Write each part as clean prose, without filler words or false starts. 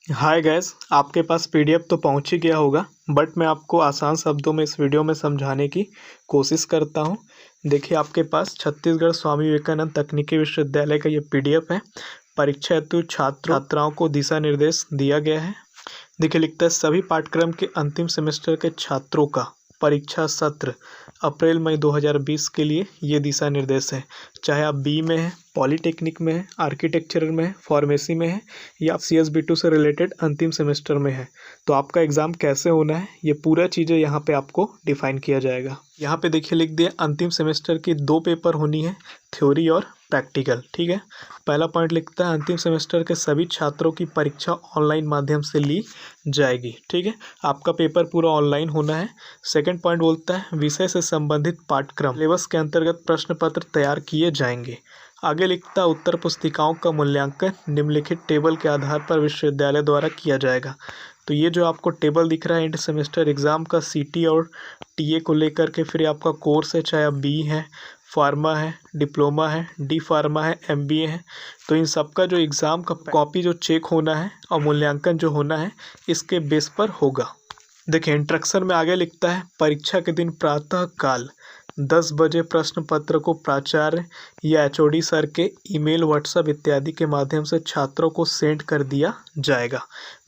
Hi guys, आपके पास PDF तो पहुंच ही गया होगा। बट मैं आपको आसान शब्दों में इस वीडियो में समझाने की कोशिश करता हूं। देखिए, आपके पास छत्तीसगढ़ स्वामी विवेकानंद तकनीकी विश्वविद्यालय का ये पीडीएफ है। परीक्षा हेतु छात्राओं को दिशा निर्देश दिया गया है। देखिए, लिखता है सभी पाठ्यक्रम के अंतिम सेमेस्टर के छात्रों का परीक्षा सत्र अप्रैल मई 2020 के लिए ये दिशा निर्देश है। चाहे आप बी में हैं, पॉलीटेक्निक में हैं, आर्किटेक्चर में हैं, फार्मेसी में हैं या CSB2 से रिलेटेड अंतिम सेमेस्टर में है, तो आपका एग्ज़ाम कैसे होना है ये पूरा चीज़ें यहाँ पे आपको डिफाइन किया जाएगा। यहाँ पे देखिए लिख दिया, अंतिम सेमेस्टर की 2 पेपर होनी है, थ्योरी और प्रैक्टिकल। ठीक है। पहला पॉइंट लिखता है अंतिम सेमेस्टर के सभी छात्रों की परीक्षा ऑनलाइन माध्यम से ली जाएगी। ठीक है, आपका पेपर पूरा ऑनलाइन होना है। सेकंड पॉइंट बोलता है विषय से संबंधित पाठ्यक्रम सिलेबस के अंतर्गत प्रश्न पत्र तैयार किए जाएंगे। आगे लिखता है उत्तर पुस्तिकाओं का मूल्यांकन निम्नलिखित टेबल के आधार पर विश्वविद्यालय द्वारा किया जाएगा। तो ये जो आपको टेबल दिख रहा है एंड सेमेस्टर एग्ज़ाम का CT और TA को लेकर के, फिर आपका कोर्स है, चाहे आप बी है, फार्मा है, डिप्लोमा है, डी फार्मा है, MBA है, तो इन सब का जो एग्ज़ाम का कॉपी जो चेक होना है और मूल्यांकन जो होना है इसके बेस पर होगा। देखिए, इंस्ट्रक्शन में आगे लिखता है परीक्षा के दिन प्रातः काल 10 बजे प्रश्न पत्र को प्राचार्य या HOD सर के ईमेल, व्हाट्सएप इत्यादि के माध्यम से छात्रों को सेंड कर दिया जाएगा।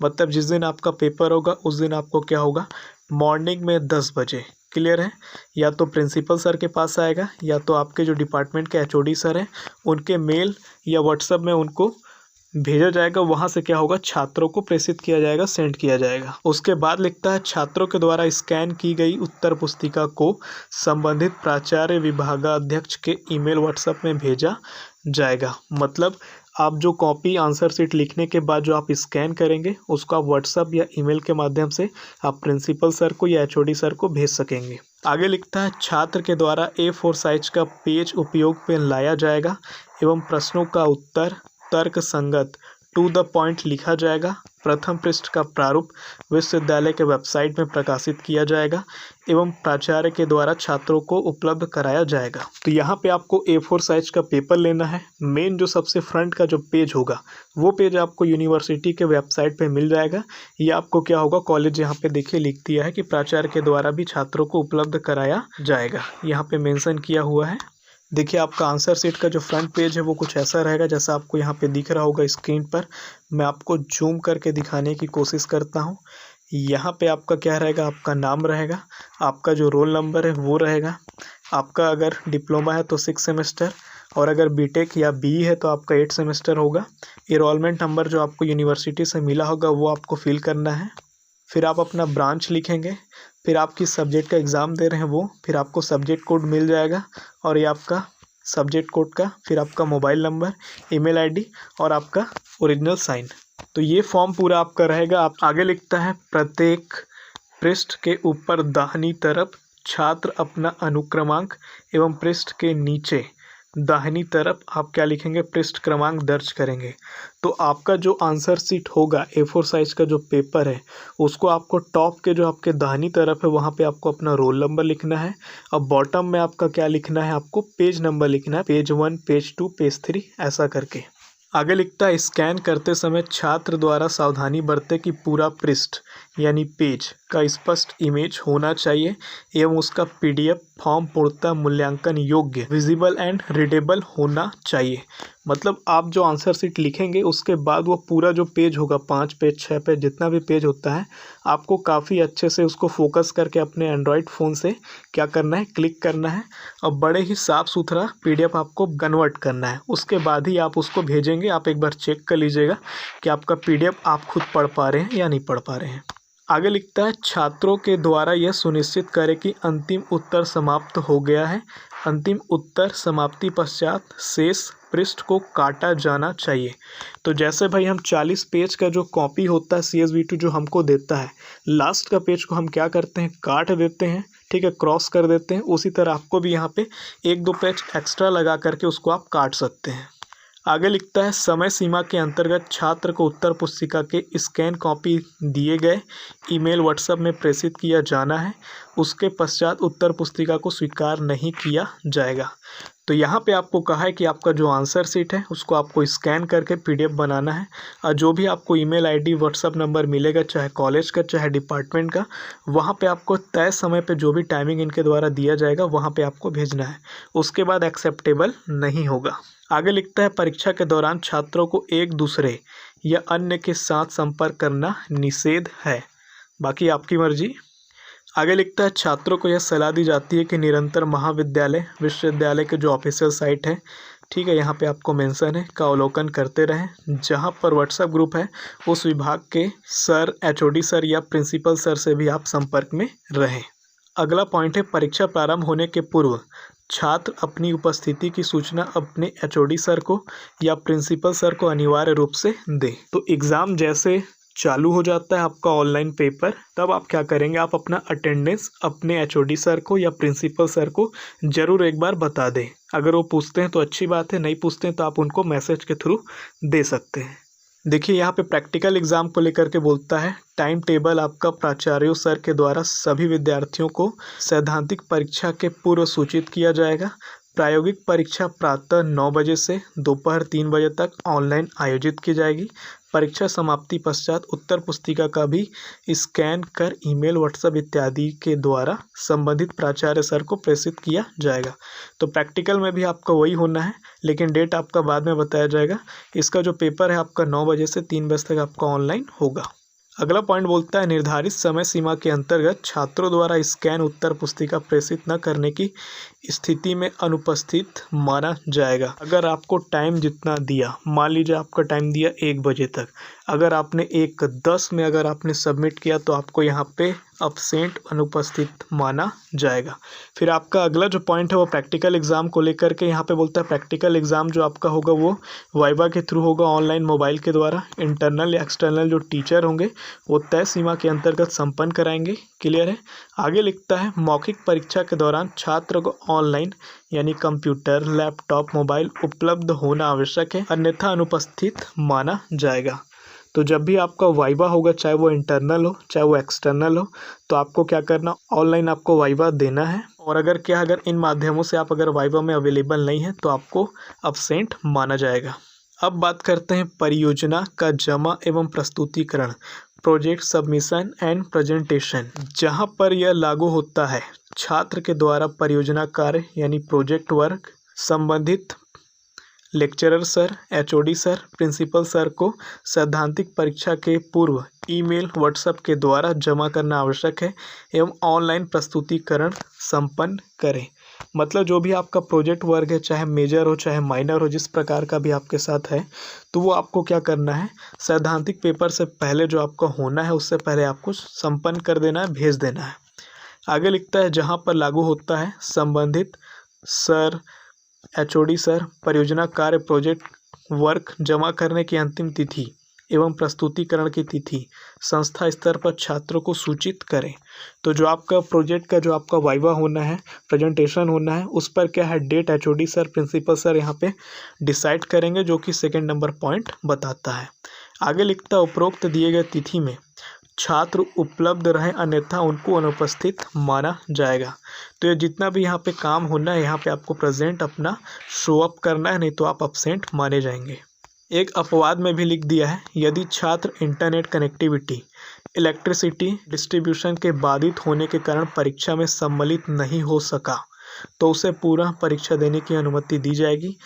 मतलब जिस दिन आपका पेपर होगा उस दिन आपको क्या होगा, मॉर्निंग में 10 बजे, क्लियर है, या तो प्रिंसिपल सर के पास आएगा या तो आपके जो डिपार्टमेंट के HOD सर हैं उनके मेल या व्हाट्सएप में उनको भेजा जाएगा। वहाँ से क्या होगा, छात्रों को प्रेषित किया जाएगा, सेंड किया जाएगा। उसके बाद लिखता है छात्रों के द्वारा स्कैन की गई उत्तर पुस्तिका को संबंधित प्राचार्य विभागाध्यक्ष के ईमेल, व्हाट्सएप में भेजा जाएगा। मतलब आप जो कॉपी आंसर शीट लिखने के बाद जो आप स्कैन करेंगे उसको आप व्हाट्सएप या ईमेल के माध्यम से आप प्रिंसिपल सर को या HOD सर को भेज सकेंगे। आगे लिखता है छात्र के द्वारा A4 साइज का पेज उपयोग में लाया जाएगा एवं प्रश्नों का उत्तर तर्क संगत टू द पॉइंट लिखा जाएगा। प्रथम पृष्ठ का प्रारूप विश्वविद्यालय के वेबसाइट में प्रकाशित किया जाएगा एवं प्राचार्य के द्वारा छात्रों को उपलब्ध कराया जाएगा। तो यहाँ पे आपको A4 साइज का पेपर लेना है। मेन जो सबसे फ्रंट का जो पेज होगा वो पेज आपको यूनिवर्सिटी के वेबसाइट पे मिल जाएगा। ये आपको क्या होगा, कॉलेज यहाँ पे देखिए लिख दिया है कि प्राचार्य के द्वारा भी छात्रों को उपलब्ध कराया जाएगा, यहाँ पे मेंशन किया हुआ है। देखिए, आपका आंसर शीट का जो फ्रंट पेज है वो कुछ ऐसा रहेगा जैसा आपको यहाँ पे दिख रहा होगा स्क्रीन पर। मैं आपको जूम करके दिखाने की कोशिश करता हूँ। यहाँ पे आपका क्या रहेगा, आपका नाम रहेगा, आपका जो रोल नंबर है वो रहेगा, आपका अगर डिप्लोमा है तो 6 सेमेस्टर और अगर बीटेक या BE है तो आपका 8 सेमेस्टर होगा। एनरोलमेंट नंबर जो आपको यूनिवर्सिटी से मिला होगा वो आपको फिल करना है। फिर आप अपना ब्रांच लिखेंगे, फिर आप किस सब्जेक्ट का एग्ज़ाम दे रहे हैं वो, फिर आपको सब्जेक्ट कोड मिल जाएगा और ये आपका सब्जेक्ट कोड का, फिर आपका मोबाइल नंबर, ईमेल ID और आपका ओरिजिनल साइन। तो ये फॉर्म पूरा आपका रहेगा। आप आगे लिखता है प्रत्येक पृष्ठ के ऊपर दाहिनी तरफ छात्र अपना अनुक्रमांक एवं पृष्ठ के नीचे दाहिनी तरफ आप क्या लिखेंगे, पृष्ठ क्रमांक दर्ज करेंगे। तो आपका जो आंसर शीट होगा A4 साइज का जो पेपर है उसको आपको टॉप के जो आपके दाहिनी तरफ है वहाँ पे आपको अपना रोल नंबर लिखना है और बॉटम में आपका क्या लिखना है, आपको पेज नंबर लिखना है, पेज 1, पेज 2, पेज 3 ऐसा करके। आगे लिखता है स्कैन करते समय छात्र द्वारा सावधानी बरते कि पूरा पृष्ठ यानी पेज का स्पष्ट इमेज होना चाहिए एवं उसका PDF फॉर्म पूर्णतः मूल्यांकन योग्य, विजिबल एंड रीडेबल होना चाहिए। मतलब आप जो आंसर शीट लिखेंगे उसके बाद वो पूरा जो पेज होगा, 5 पेज 6 पेज जितना भी पेज होता है, आपको काफ़ी अच्छे से उसको फोकस करके अपने एंड्रॉयड फ़ोन से क्या करना है, क्लिक करना है और बड़े ही साफ़ सुथरा PDF आपको कन्वर्ट करना है। उसके बाद ही आप उसको भेजेंगे। आप एक बार चेक कर लीजिएगा कि आपका PDF आप खुद पढ़ पा रहे हैं या नहीं पढ़ पा रहे हैं। आगे लिखता है छात्रों के द्वारा यह सुनिश्चित करें कि अंतिम उत्तर समाप्त हो गया है। अंतिम उत्तर समाप्ति पश्चात शेष पृष्ठ को काटा जाना चाहिए। तो जैसे भाई हम 40 पेज का जो कॉपी होता है CSB2 जो हमको देता है, लास्ट का पेज को हम क्या करते हैं, काट देते हैं। ठीक है, क्रॉस कर देते हैं। उसी तरह आपको भी यहाँ पे 1-2 पेज एक्स्ट्रा लगा करके उसको आप काट सकते हैं। आगे लिखता है समय सीमा के अंतर्गत छात्र को उत्तर पुस्तिका के स्कैन कॉपी दिए गए ईमेल, व्हाट्सएप में प्रेषित किया जाना है। उसके पश्चात उत्तर पुस्तिका को स्वीकार नहीं किया जाएगा। तो यहाँ पे आपको कहा है कि आपका जो आंसर शीट है उसको आपको स्कैन करके PDF बनाना है, और जो भी आपको ईमेल आईडी व्हाट्सअप नंबर मिलेगा, चाहे कॉलेज का चाहे डिपार्टमेंट का, वहाँ पे आपको तय समय पे जो भी टाइमिंग इनके द्वारा दिया जाएगा वहाँ पे आपको भेजना है। उसके बाद एक्सेप्टेबल नहीं होगा। आगे लिखता है परीक्षा के दौरान छात्रों को एक दूसरे या अन्य के साथ संपर्क करना निषेध है, बाकी आपकी मर्जी। आगे लिखता है छात्रों को यह सलाह दी जाती है कि निरंतर महाविद्यालय विश्वविद्यालय के जो ऑफिशियल साइट है, ठीक है, यहाँ पे आपको मेंशन है, का अवलोकन करते रहें। जहाँ पर व्हाट्सएप ग्रुप है उस विभाग के सर, HOD सर या प्रिंसिपल सर से भी आप संपर्क में रहें। अगला पॉइंट है परीक्षा प्रारंभ होने के पूर्व छात्र अपनी उपस्थिति की सूचना अपने HOD सर को या प्रिंसिपल सर को अनिवार्य रूप से दें। तो एग्ज़ाम जैसे चालू हो जाता है आपका ऑनलाइन पेपर, तब आप क्या करेंगे, आप अपना अटेंडेंस अपने HOD सर को या प्रिंसिपल सर को ज़रूर एक बार बता दें। अगर वो पूछते हैं तो अच्छी बात है, नहीं पूछते हैं तो आप उनको मैसेज के थ्रू दे सकते हैं। देखिए यहाँ पे प्रैक्टिकल एग्ज़ाम को लेकर के बोलता है टाइम टेबल आपका प्राचार्यों सर के द्वारा सभी विद्यार्थियों को सैद्धांतिक परीक्षा के पूर्व सूचित किया जाएगा। प्रायोगिक परीक्षा प्रातः 9 बजे से दोपहर 3 बजे तक ऑनलाइन आयोजित की जाएगी। परीक्षा समाप्ति पश्चात उत्तर पुस्तिका का भी स्कैन कर ईमेल, व्हाट्सएप इत्यादि के द्वारा संबंधित प्राचार्य सर को प्रेषित किया जाएगा। तो प्रैक्टिकल में भी आपका वही होना है, लेकिन डेट आपका बाद में बताया जाएगा। इसका जो पेपर है आपका 9 बजे से 3 बजे तक आपका ऑनलाइन होगा। अगला पॉइंट बोलता है निर्धारित समय सीमा के अंतर्गत छात्रों द्वारा स्कैन उत्तर पुस्तिका प्रेषित न करने की स्थिति में अनुपस्थित माना जाएगा। अगर आपको टाइम जितना दिया, मान लीजिए आपका टाइम दिया 1 बजे तक, अगर आपने 1:10 में अगर आपने सबमिट किया तो आपको यहाँ पे अब्सेंट, अनुपस्थित माना जाएगा। फिर आपका अगला जो पॉइंट है वो प्रैक्टिकल एग्ज़ाम को लेकर के यहाँ पे बोलता है प्रैक्टिकल एग्ज़ाम जो आपका होगा वो वाइवा के थ्रू होगा, ऑनलाइन मोबाइल के द्वारा। इंटरनल या एक्सटर्नल जो टीचर होंगे वो तय सीमा के अंतर्गत संपन्न कराएंगे। क्लियर है। आगे लिखता है मौखिक परीक्षा के दौरान छात्र को ऑनलाइन यानी कंप्यूटर, लैपटॉप, मोबाइल उपलब्ध होना आवश्यक है, अन्यथा अनुपस्थित माना जाएगा। तो जब भी आपका वाइवा होगा, चाहे वो इंटरनल हो चाहे वो एक्सटर्नल हो, तो आपको क्या करना, ऑनलाइन आपको वाइवा देना है। और अगर इन माध्यमों से आप अगर वाइवा में अवेलेबल नहीं है तो आपको अब्सेंट माना जाएगा। अब बात करते हैं परियोजना का जमा एवं प्रस्तुतिकरण, प्रोजेक्ट सबमिशन एंड प्रेजेंटेशन। जहां पर यह लागू होता है, छात्र के द्वारा परियोजना कार्य यानी प्रोजेक्ट वर्क संबंधित लेक्चरर सर, HOD सर, प्रिंसिपल सर को सैद्धांतिक परीक्षा के पूर्व ईमेल, व्हाट्सएप के द्वारा जमा करना आवश्यक है एवं ऑनलाइन प्रस्तुतिकरण संपन्न करें। मतलब जो भी आपका प्रोजेक्ट वर्क है, चाहे मेजर हो चाहे माइनर हो, जिस प्रकार का भी आपके साथ है, तो वो आपको क्या करना है, सैद्धांतिक पेपर से पहले जो आपका होना है उससे पहले आपको संपन्न कर देना है, भेज देना है। आगे लिखता है जहाँ पर लागू होता है संबंधित सर, HOD सर परियोजना कार्य प्रोजेक्ट वर्क जमा करने की अंतिम तिथि एवं प्रस्तुतिकरण की तिथि संस्था स्तर पर छात्रों को सूचित करें। तो जो आपका प्रोजेक्ट का जो आपका वाइवा होना है, प्रेजेंटेशन होना है, उस पर क्या है डेट HOD सर, प्रिंसिपल सर यहाँ पे डिसाइड करेंगे, जो कि 2 नंबर पॉइंट बताता है। आगे लिखता उपरोक्त दिए गए तिथि में छात्र उपलब्ध रहें, अन्यथा उनको अनुपस्थित माना जाएगा। तो ये जितना भी यहाँ पे काम होना है, यहाँ पे आपको प्रेजेंट अपना शो अप करना है, नहीं तो आप अब्सेंट माने जाएंगे। एक अपवाद में भी लिख दिया है, यदि छात्र इंटरनेट कनेक्टिविटी, इलेक्ट्रिसिटी डिस्ट्रीब्यूशन के बाधित होने के कारण परीक्षा में सम्मिलित नहीं हो सका तो उसे पूरा परीक्षा देने की अनुमति दी जाएगी।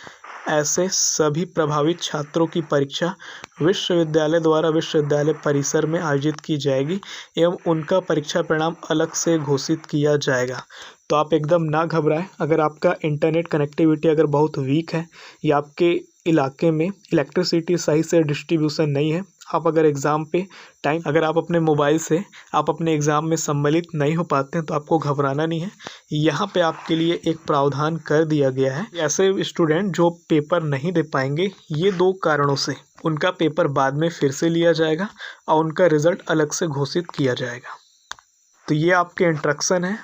ऐसे सभी प्रभावित छात्रों की परीक्षा विश्वविद्यालय द्वारा विश्वविद्यालय परिसर में आयोजित की जाएगी एवं उनका परीक्षा परिणाम अलग से घोषित किया जाएगा। तो आप एकदम ना घबराएं। अगर आपका इंटरनेट कनेक्टिविटी अगर बहुत वीक है या आपके इलाके में इलेक्ट्रिसिटी सही से डिस्ट्रीब्यूशन नहीं है, आप अगर एग्ज़ाम पे टाइम अगर आप अपने मोबाइल से आप अपने एग्ज़ाम में सम्मिलित नहीं हो पाते हैं तो आपको घबराना नहीं है। यहाँ पे आपके लिए एक प्रावधान कर दिया गया है। ऐसे स्टूडेंट जो पेपर नहीं दे पाएंगे, ये 2 कारणों से उनका पेपर बाद में फिर से लिया जाएगा और उनका रिज़ल्ट अलग से घोषित किया जाएगा। तो ये आपके इंस्ट्रक्शन है।